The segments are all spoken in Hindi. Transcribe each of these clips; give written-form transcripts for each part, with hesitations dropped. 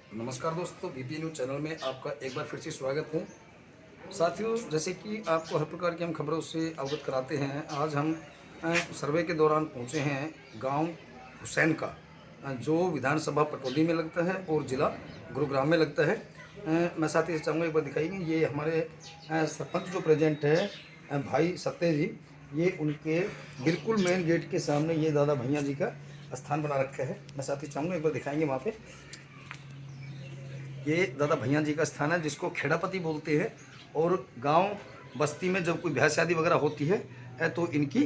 नमस्कार दोस्तों, बीपी न्यूज़ चैनल में आपका एक बार फिर से स्वागत है। साथियों, जैसे कि आपको हर प्रकार की हम खबरों से अवगत कराते हैं, आज हम सर्वे के दौरान पहुंचे हैं गांव हुसैन का, जो विधानसभा पटौदी में लगता है और ज़िला गुरुग्राम में लगता है। मैं साथी से चाहूँगा एक बार दिखाइए, ये हमारे सरपंच जो प्रेजेंट है, भाई सत्य जी, ये उनके बिल्कुल मेन गेट के सामने ये दादा भैया जी का स्थान बना रखा है। मैं साथी चाहूँगा एक बार दिखाएंगे वहाँ पे। ये दादा भैया जी का स्थान है, जिसको खेड़ापति बोलते हैं। और गांव बस्ती में जब कोई ब्याह शादी वगैरह होती है तो इनकी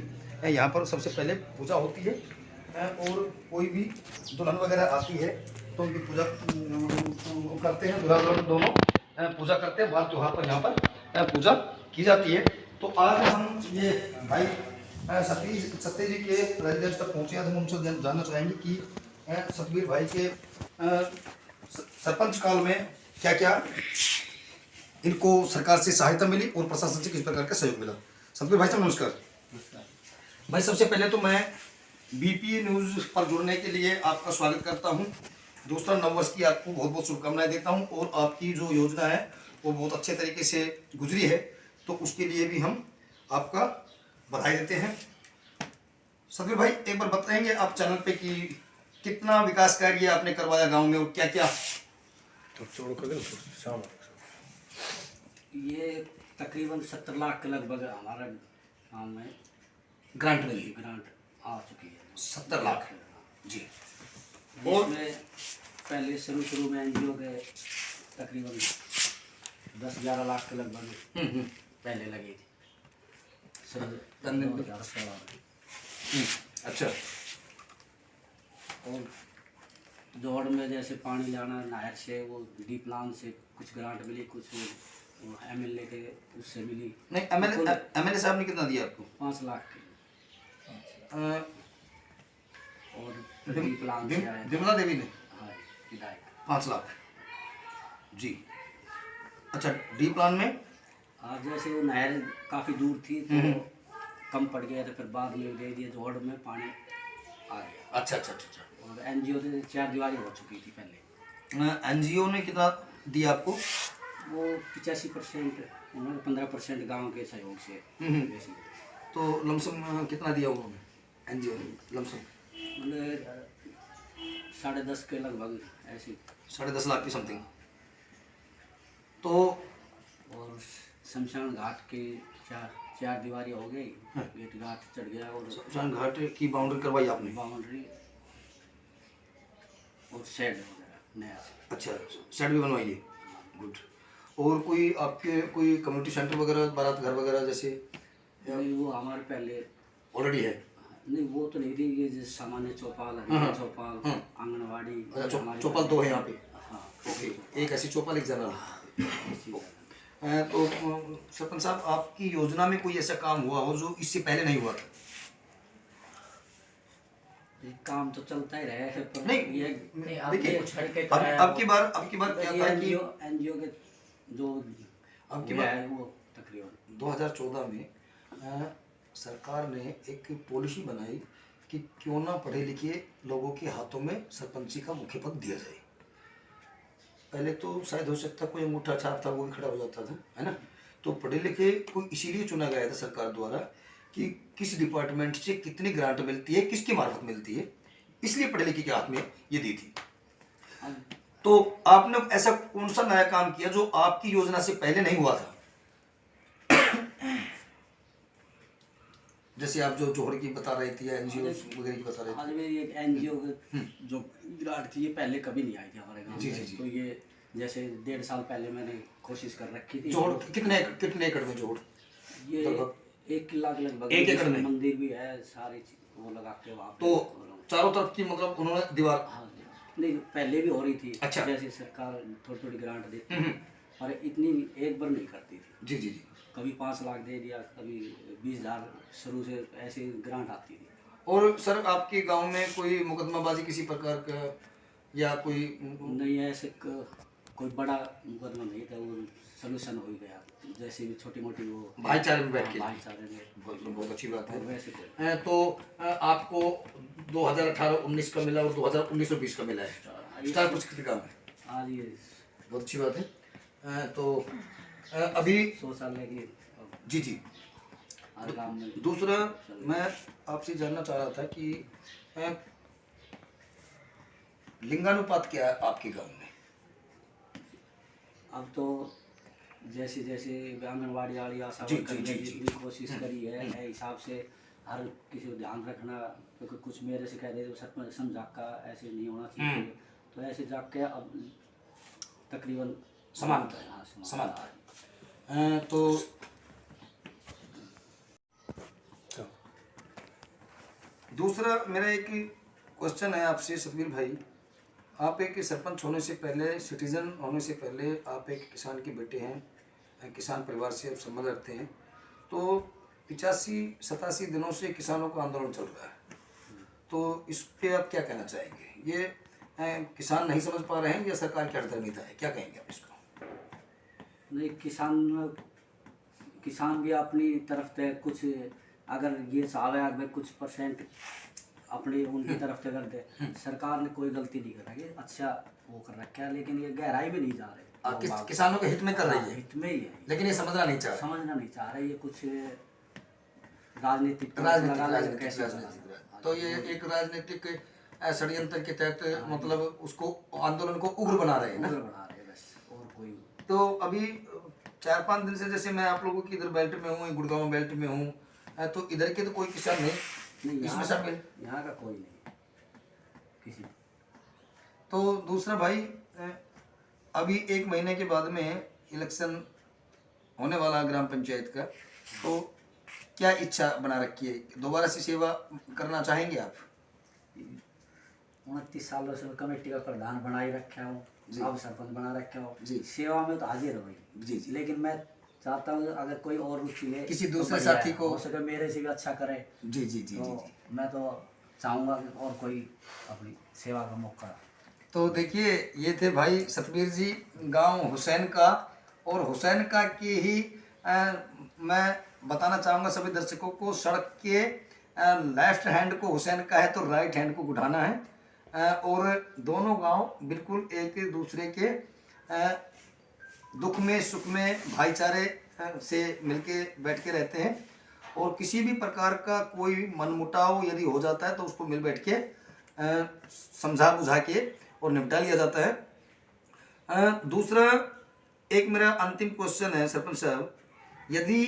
यहाँ पर सबसे पहले पूजा होती है। और कोई भी दुल्हन वगैरह आती है तो उनकी पूजा करते हैं, दूल्हा दुल्हन दोनों पूजा करते हैं। बार त्योहार पर यहाँ पर पूजा की जाती है। तो आज हम ये भाई सत्य जी के रेजिडेंस तक पहुँचे हैं। तो हम उनसे जानना चाहेंगे कि सतबीर भाई के सरपंच काल में क्या क्या इनको सरकार से सहायता मिली और प्रशासन से किस प्रकार का सहयोग मिला। सतबीर भाई साहब नमस्कार। भाई सबसे पहले तो मैं बीपी न्यूज़ पर जुड़ने के लिए आपका स्वागत करता हूं। दोस्तों, नववर्ष की आपको बहुत बहुत शुभकामनाएं देता हूं और आपकी जो योजना है वो बहुत अच्छे तरीके से गुजरी है, तो उसके लिए भी हम आपका बधाई देते हैं। सतबीर भाई, एक बार बताएंगे आप चैनल पे कि कितना विकास कार्य आपने करवाया गांव में और क्या क्या? ये तकरीबन 70 लाख के लगभग हमारा गाँव में ग्रांट मिली, ग्रांट आ चुकी है। 70 लाख जी। और में पहले शुरू में एनजीओ के तकरीबन 10-11 लाख के लगभग पहले लगी थी। सन 2016 में। अच्छा। और जोड़ में जैसे पानी लाना नहर से, वो डी प्लान से कुछ ग्रांट मिली, कुछ एमएलए के उससे मिली। नहीं, एमएलए साहब ने कितना दिया आपको? 5 लाख के। और डी प्लान से आया विमला देवी ने? हाँ, विधायक 5 लाख जी। अच्छा, डी प्लान में आज जैसे वो नहर काफ़ी दूर थी तो कम पड़ गया, तो फिर बाद में दे दिया, जोड़ में पानी आ गया। अच्छा अच्छा अच्छा। और एनजीओ से 4 दीवारी हो चुकी थी पहले। एनजीओ ने कितना दिया आपको? वो 85%, उन्होंने 15% गांव के सहयोग से वैसे। तो लमसम कितना दिया उन्होंने एनजीओ ने लमसम? मतलब 10.5 के लगभग ऐसी। 10.5 लाख की समथिंग। तो और शमशान घाट के 4 दीवारी हो गई, गेट घाट चढ़ गया। और शमशान घाट की बाउंड्री करवाई आपने? बाउंड्री और शेड वगैरह नया से। अच्छा, शेड भी बनवाइए, गुड। और कोई आपके कोई कम्युनिटी सेंटर वगैरह, बारात घर वगैरह जैसे? नहीं, वो हमारे पहले ऑलरेडी है। नहीं, वो तो नहीं थी। ये जैसे सामान्य चौपाल है, चौपाल आंगनवाड़ी। अच्छा, चौपाल 2 है यहाँ पे? हाँ, ओके, एक ऐसी चौपाल, एक जनरल। तो सरपंच साहब, आपकी योजना में कोई ऐसा काम हुआ हो जो इससे पहले नहीं हुआ था? ये काम तो चलता ही रहा है, पर नहीं, ये देखिए, अब की बार क्या था कि एनजीओ के जो अब की बार है वो तकरीबन 2014 में सरकार ने एक पॉलिसी बनाई कि क्यों ना पढ़े लिखे लोगों के हाथों में सरपंची का मुख्य पद दिया जाए। पहले तो शायद हो सकता कोई अंगूठा छाप था वो भी खड़ा हो जाता था, है ना। तो पढ़े लिखे को इसीलिए चुना गया था सरकार द्वारा कि किस डिपार्टमेंट से कितनी ग्रांट मिलती है, किसकी मार्फत मिलती है, इसलिए पढ़े लिखे के हाथ में ये दी थी। तो आपने ऐसा कौन सा नया काम किया जो आपकी योजना से पहले नहीं हुआ था? जैसे आप जो जोहड़ की बता रही थी या एनजीओ वगैरह की बता रही थी। आज में ये एनजीओ जो ग्रांट थी, ये पहले कभी नहीं आई थी हमारे गांव जी, में। जी, जी। तो ये जैसे 1.5 साल पहले मैंने कोशिश कर रखी थी। जोहड़ कितने एकड़ में जोहड़? ये 1 किला के लगभग। 1 एकड़ में मंदिर भी है, सारी चीज वो लगा के वहाँ पे। तो चारों तरफ की मतलब उन्होंने दीवार? हाँ, नहीं, पहले भी हो रही थी। अच्छा। जैसे सरकार थोड़ी ग्रांट देती और इतनी एक बार नहीं करती थी। जी जी जी। कभी 5 लाख दे दिया, कभी 20,000, शुरू से ऐसे ग्रांट आती थी। और सर, आपके गांव में कोई मुकदमाबाजी किसी प्रकार का या कोई? नहीं, ऐसे कोई बड़ा मुकदमा नहीं था, वो सोल्यूशन हो गया। जैसे भी छोटी मोटी वो भाईचारे में बैठ के? भाईचारे में। बहुत अच्छी बात है। वैसे कोई तो आपको 2018-19 का मिला और 2019 और 20 का मिला है स्टार पुरस्कृत का। आज ये बहुत अच्छी बात है। तो अभी शौचालय की जी जी, हर गाँव में। दूसरा मैं आपसे जानना चाह रहा था कि लिंगानुपात क्या है आपके गांव में? अब तो जैसे जैसे आंगनबाड़ी वाली आशा जी, वर्कर जी, ने जी, जी। जितनी कोशिश करी है हिसाब से हर किसी को ध्यान रखना, क्योंकि कुछ मेरे से कह देते सरपंच समझा का ऐसे नहीं होना चाहिए, तो ऐसे जाग के अब तकरीबन समानता है। हाँ, समानता है। तो दूसरा मेरा एक क्वेश्चन है आपसे सतबीर भाई, आप एक सरपंच होने से पहले, सिटीजन होने से पहले आप एक किसान के बेटे हैं, किसान परिवार से आप संबंध रखते हैं। तो 85-87 दिनों से किसानों का आंदोलन चल रहा है, तो इस पे आप क्या कहना चाहेंगे? ये किसान नहीं समझ पा रहे हैं या सरकार की अर्थनीति है, क्या कहेंगे आप इसको? नहीं, किसान भी अपनी तरफ से कुछ अगर ये चाहे अगर कुछ परसेंट अपनी उनकी तरफ से कर दे, सरकार ने कोई गलती नहीं कर रही है, अच्छा वो कर रखा है, लेकिन ये गहराई में नहीं जा रहे। किसानों के हित में कर रही है, हित में ही है, लेकिन ये समझना नहीं चाह रहे। समझना नहीं चाह रहे, ये कुछ राजनीतिक तो ये एक राजनीतिक षड्यंत्र के तहत मतलब उसको आंदोलन को उग्र बना रहे हैं ना, बना रहे बस, और कोई। तो अभी 4-5 दिन से जैसे मैं आप लोगों की इधर बेल्ट में हूँ, गुड़गांव बेल्ट में हूँ, तो इधर के तो कोई किसान नहीं इसमें शामिल, यहाँ का कोई नहीं किसी। तो दूसरा भाई, अभी 1 महीने के बाद में इलेक्शन होने वाला ग्राम पंचायत का, तो क्या इच्छा बना रखी है? दोबारा से सेवा करना चाहेंगे आप? 29 सालों से कमेटी का प्रधान बना ही रखा हूँ, अब सरपंच बना रखा हूँ जी। सेवा में तो हाजिर हो गई जी जी, लेकिन मैं चाहता हूँ अगर कोई और रुचि ले, किसी तो दूसरे बढ़िया साथी है, को हो सके मेरे से भी अच्छा करे। जी जी जी तो जी, मैं तो चाहूँगा कि और कोई अपनी सेवा का मौका। तो देखिए ये थे भाई सतबीर जी, गांव हुसैन का, और हुसैन का की ही मैं बताना चाहूँगा सभी दर्शकों को, सड़क के लेफ्ट हैंड को हुसैन का है तो राइट हैंड को गुठाना है, और दोनों गांव बिल्कुल एक दूसरे के दुख में सुख में भाईचारे से मिलके बैठ के रहते हैं, और किसी भी प्रकार का कोई मनमुटाव यदि हो जाता है तो उसको मिल बैठ के समझा बुझा के और निपटा लिया जाता है। दूसरा एक मेरा अंतिम क्वेश्चन है सरपंच साहब, यदि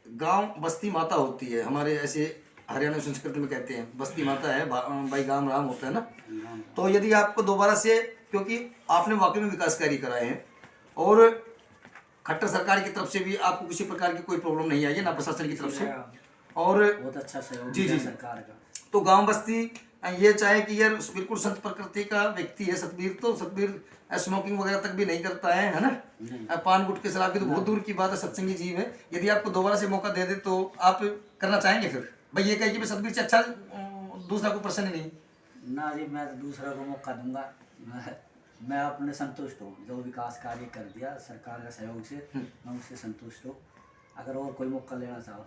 गांव बस्ती माता होती है, हमारे ऐसे हरियाणा संस्कृति में कहते हैं बस्ती माता है, भाई गाम राम होता है ना, तो यदि आपको दोबारा से, क्योंकि आपने वाकई में विकास कार्य कराए हैं और खट्टर सरकार की तरफ से भी आपको किसी प्रकार की कोई प्रॉब्लम नहीं आई है ना प्रशासन की तरफ से, और बहुत अच्छा सहयोग जी जी सरकार का, तो गांव बस्ती ये चाहे कि यार बिल्कुल संत प्रकृति का व्यक्ति है सतबीर, तो सतबीर स्मोकिंग वगैरह तक भी नहीं करता है ना, पान गुटके शराब की तो बहुत दूर की बात है, सत्संगी जीव है। यदि आपको दोबारा से मौका दे दे तो आप करना चाहेंगे फिर? भाई ये कहे कि मैं सतबीर से अच्छा दूसरा कोई पर्सन ही नहीं ना जी, मैं दूसरा को मौका दूंगा, मैं अपने संतुष्ट हूँ, जो विकास कार्य कर दिया सरकार का सहयोग से मैं उससे संतुष्ट हूँ। अगर और कोई मौका लेना चाहो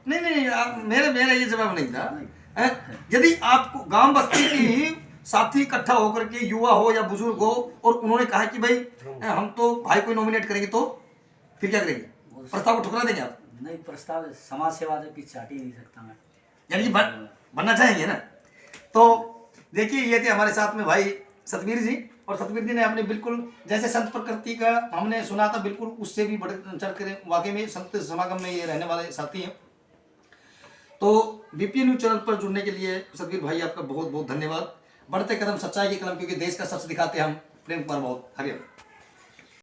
नहीं नहीं, मेरा ये जवाब नहीं था। यदि आपको गांव बस्ती के ही साथी इकट्ठा होकर के युवा हो या बुजुर्ग हो और उन्होंने कहा कि भाई हम तो भाई को नॉमिनेट करेंगे, तो फिर क्या करेंगे? प्रस्ताव को ठुकरा देंगे आप? नहीं, प्रस्ताव समाज सेवा से पीछे हट ही नहीं सकता मैं, यानी कि बनना चाहेंगे ना। तो देखिए ये थे हमारे साथ में भाई सतबीर जी, और सतबीर जी ने अपने बिल्कुल जैसे संत प्रकृति का हमने सुना था, बिल्कुल उससे भी बढ़ चढ़ कर वाकई में संत समागम में ये रहने वाले साथी हैं। तो बीपीएन न्यूज चैनल पर जुड़ने के लिए सतबीर भाई आपका बहुत बहुत धन्यवाद। बढ़ते कदम सच्चाई के कदम, क्योंकि देश का सच दिखाते हम। प्रेम कुमार बहुत, हरियाणा।